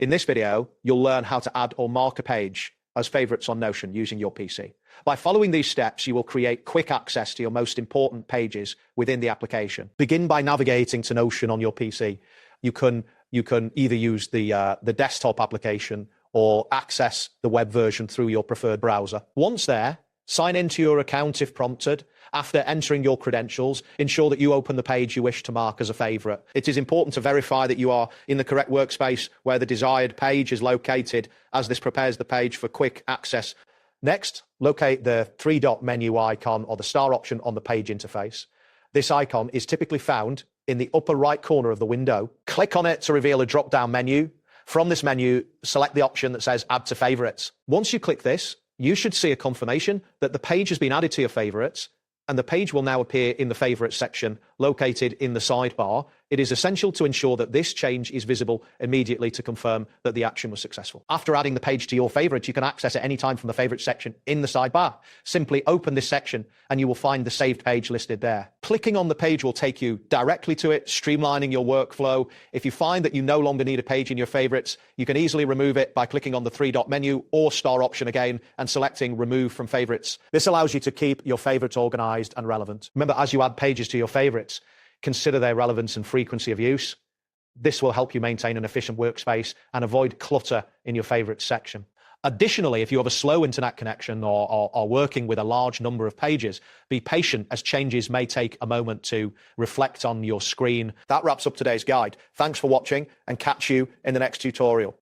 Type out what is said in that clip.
In this video, you'll learn how to add or mark a page as favorites on Notion using your PC. By following these steps, you will create quick access to your most important pages within the application. Begin by navigating to Notion on your PC. You can either use the desktop application or access the web version through your preferred browser. Once there, sign into your account if prompted. After entering your credentials, ensure that you open the page you wish to mark as a favorite. It is important to verify that you are in the correct workspace where the desired page is located, as this prepares the page for quick access. Next, locate the three-dot menu icon or the star option on the page interface. This icon is typically found in the upper right corner of the window. Click on it to reveal a drop-down menu. From this menu, select the option that says Add to Favorites. Once you click this, you should see a confirmation that the page has been added to your favorites, and the page will now appear in the Favorites section located in the sidebar. It is essential to ensure that this change is visible immediately to confirm that the action was successful. After adding the page to your favorites, you can access it anytime from the Favorites section in the sidebar. Simply open this section and you will find the saved page listed there. Clicking on the page will take you directly to it, streamlining your workflow. If you find that you no longer need a page in your favorites, you can easily remove it by clicking on the three-dot menu or star option again and selecting Remove from Favorites. This allows you to keep your favorites organized and relevant. Remember, as you add pages to your favorites, consider their relevance and frequency of use. This will help you maintain an efficient workspace and avoid clutter in your favorites section. Additionally, if you have a slow internet connection or are working with a large number of pages, be patient as changes may take a moment to reflect on your screen. That wraps up today's guide. Thanks for watching and catch you in the next tutorial.